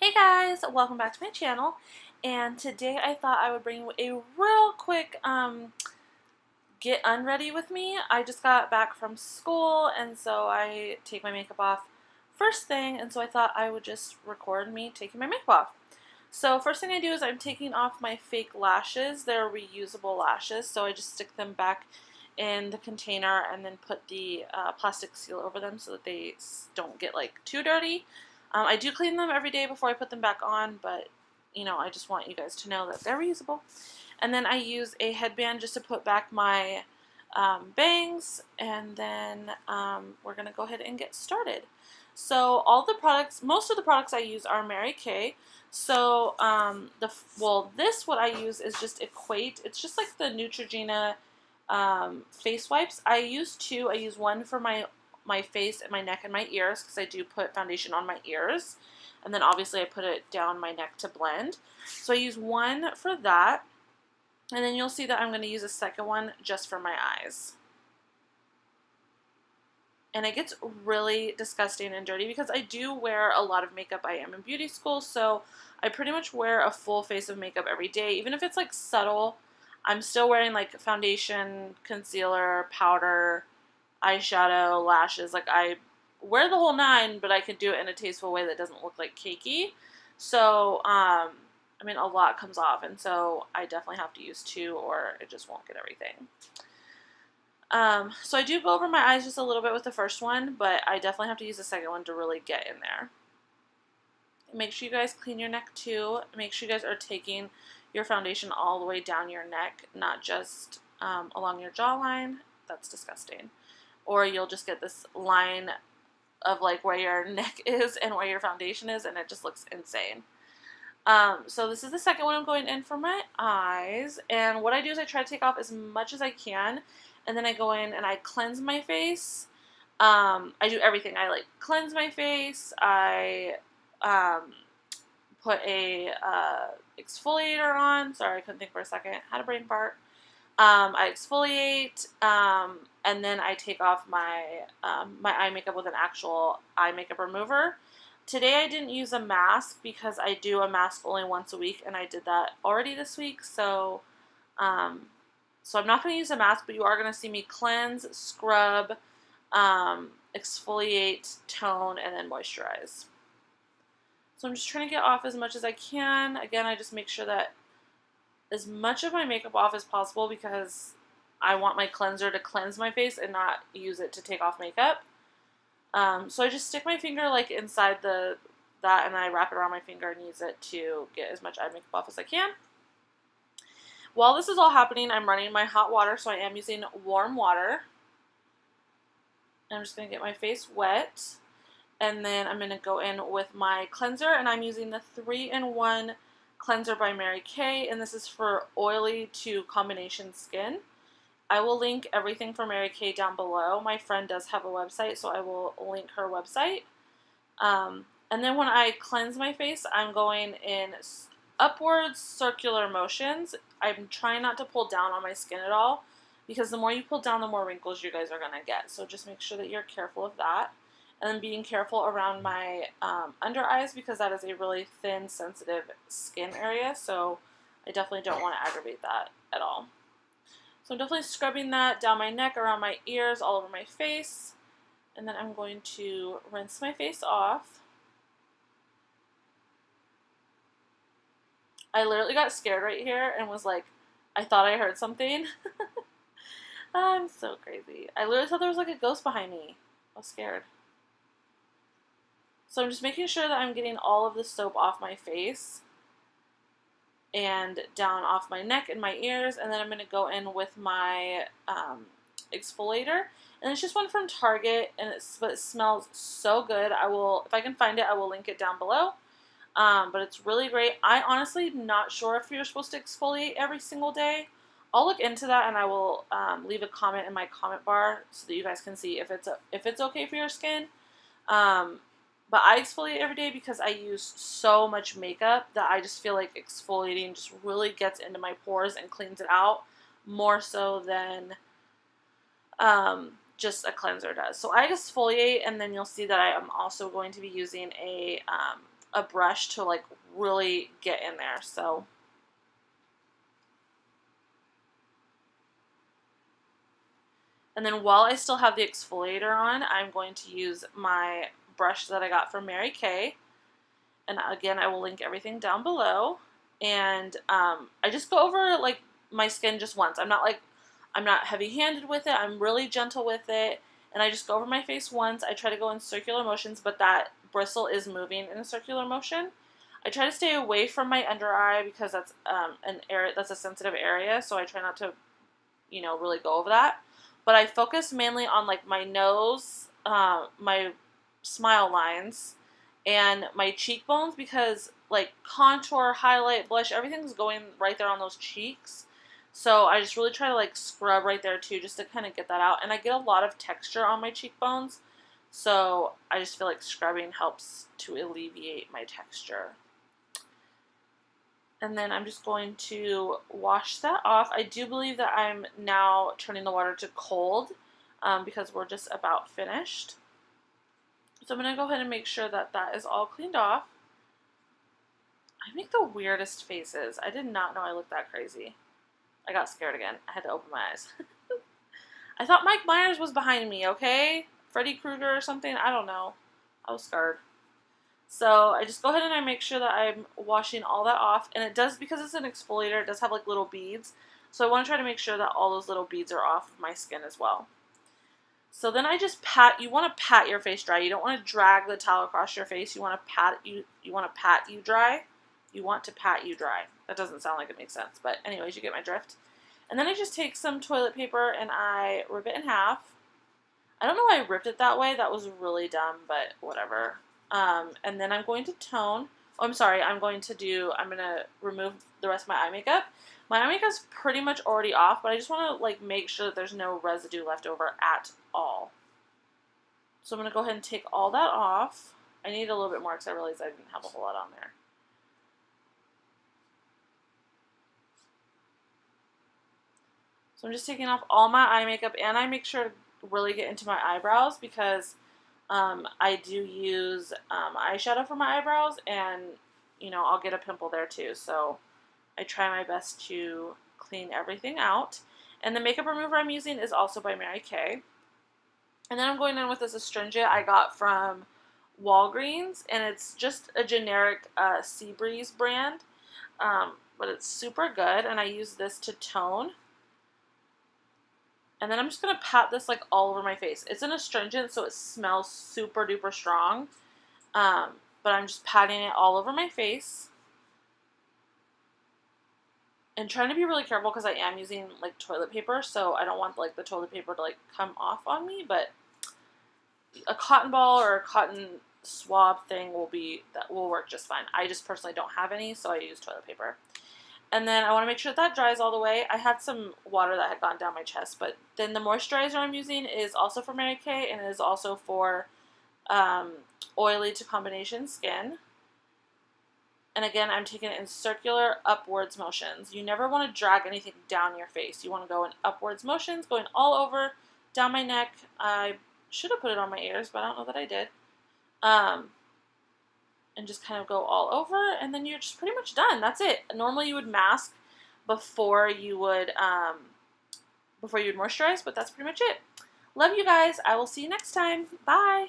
Hey guys, welcome back to my channel, and today I thought I would bring you a real quick get unready with me. I just got back from school, and so I take my makeup off first thing, and so I thought I would just record me taking my makeup off. So first thing I do is I'm taking off my fake lashes. They're reusable lashes, so I just stick them back in the container and then put the plastic seal over them so that they don't get like too dirty. I do clean them every day before I put them back on, but I just want you guys to know that they're reusable. And then I use a headband just to put back my bangs, and then we're going to go ahead and get started. So most of the products I use are Mary Kay. So what I use is just Equate. It's just like the Neutrogena face wipes. I use two. I use one for my face and my neck and my ears because I do put foundation on my ears, and then obviously I put it down my neck to blend. So I use one for that, and then you'll see that I'm going to use a second one just for my eyes. And it gets really disgusting and dirty because I do wear a lot of makeup. I am in beauty school, so I pretty much wear a full face of makeup every day. Even if it's like subtle, I'm still wearing like foundation, concealer, powder, eyeshadow, lashes. Like I wear the whole nine, but I can do it in a tasteful way that doesn't look like cakey. So, I mean, a lot comes off, and so I definitely have to use two or it just won't get everything. So I do go over my eyes just a little bit with the first one, but I definitely have to use the second one to really get in there. Make sure you guys clean your neck too. Make sure you guys are taking your foundation all the way down your neck, not just along your jawline. That's disgusting. Or you'll just get this line of like where your neck is and where your foundation is, and it just looks insane. So this is the second one I'm going in for my eyes, and what I do is I try to take off as much as I can, and then I go in and I cleanse my face. I do everything. I like cleanse my face. I put a exfoliator on. Sorry, I couldn't think for a second. Had a brain fart. I exfoliate, and then I take off my my eye makeup with an actual eye makeup remover. Today I didn't use a mask because I do a mask only once a week, and I did that already this week. So I'm not going to use a mask, but you are going to see me cleanse, scrub, exfoliate, tone, and then moisturize. So I'm just trying to get off as much as I can. Again, I just make sure that as much of my makeup off as possible because I want my cleanser to cleanse my face and not use it to take off makeup. So I just stick my finger like inside that, and I wrap it around my finger and use it to get as much eye makeup off as I can. While this is all happening, I'm running my hot water, so I am using warm water. And I'm just going to get my face wet, and then I'm going to go in with my cleanser, and I'm using the 3-in-1 cleanser by Mary Kay, and this is for oily to combination skin. I will link everything for Mary Kay down below. My friend does have a website, so I will link her website. And then when I cleanse my face, I'm going in upwards circular motions. I'm trying not to pull down on my skin at all, because the more you pull down, the more wrinkles you guys are going to get. So just make sure that you're careful of that. And then being careful around my under eyes, because that is a really thin, sensitive skin area. So I definitely don't want to aggravate that at all. So I'm definitely scrubbing that down my neck, around my ears, all over my face. And then I'm going to rinse my face off. I literally got scared right here and was like, I thought I heard something. I'm so crazy. I literally thought there was like a ghost behind me. I was scared. So I'm just making sure that I'm getting all of the soap off my face and down off my neck and my ears, and then I'm going to go in with my exfoliator, and it's just one from Target, and it smells so good. If I can find it, I will link it down below, but it's really great. I honestly not sure if you're supposed to exfoliate every single day. I'll look into that, and I will leave a comment in my comment bar so that you guys can see if it's okay for your skin. But I exfoliate every day because I use so much makeup that I just feel like exfoliating just really gets into my pores and cleans it out more so than just a cleanser does. So I exfoliate, and then you'll see that I am also going to be using a a brush to like really get in there. So and then while I still have the exfoliator on, I'm going to use my brush that I got from Mary Kay. And again, I will link everything down below. And I just go over like my skin just once. I'm not heavy-handed with it. I'm really gentle with it. And I just go over my face once. I try to go in circular motions, but that bristle is moving in a circular motion. I try to stay away from my under eye because that's an area that's a sensitive area. So I try not to, really go over that. But I focus mainly on like my nose, my smile lines, and my cheekbones because like contour, highlight, blush, everything's going right there on those cheeks. So I just really try to like scrub right there too just to kind of get that out. And I get a lot of texture on my cheekbones. So I just feel like scrubbing helps to alleviate my texture. And then I'm just going to wash that off. I do believe that I'm now turning the water to cold because we're just about finished. So I'm going to go ahead and make sure that that is all cleaned off. I make the weirdest faces. I did not know I looked that crazy. I got scared again. I had to open my eyes. I thought Mike Myers was behind me, okay? Freddy Krueger or something? I don't know. I was scared. So I just go ahead and I make sure that I'm washing all that off. And it does, because it's an exfoliator, it does have like little beads. So I want to try to make sure that all those little beads are off of my skin as well. So then I just pat. You want to pat your face dry. You don't want to drag the towel across your face. You want to pat you want to pat you dry. You want to pat you dry. That doesn't sound like it makes sense, but anyways, you get my drift. And then I just take some toilet paper and I rip it in half. I don't know why I ripped it that way. That was really dumb, but whatever. And then I'm going to tone. Oh, I'm sorry. I'm going to remove the rest of my eye makeup. My eye makeup's pretty much already off, but I just want to like make sure that there's no residue left over at all. So I'm going to go ahead and take all that off. I need a little bit more because I realized I didn't have a whole lot on there. So I'm just taking off all my eye makeup, and I make sure to really get into my eyebrows because I do use eyeshadow for my eyebrows, and I'll get a pimple there too. So I try my best to clean everything out. And the makeup remover I'm using is also by Mary Kay. And then I'm going in with this astringent I got from Walgreens, and it's just a generic Sea Breeze brand, but it's super good, and I use this to tone. And then I'm just going to pat this like all over my face. It's an astringent, so it smells super duper strong, but I'm just patting it all over my face. And trying to be really careful because I am using like toilet paper, so I don't want like the toilet paper to like come off on me, but a cotton ball or a cotton swab thing will work just fine. I just personally don't have any, so I use toilet paper. And then I want to make sure that dries all the way. I had some water that had gone down my chest, but then the moisturizer I'm using is also for Mary Kay, and it is also for oily to combination skin. And again, I'm taking it in circular upwards motions. You never want to drag anything down your face. You want to go in upwards motions, going all over, down my neck. I should have put it on my ears, but I don't know that I did. And just kind of go all over, and then you're just pretty much done. That's it. Normally you would mask before you would moisturize, but that's pretty much it. Love you guys. I will see you next time. Bye.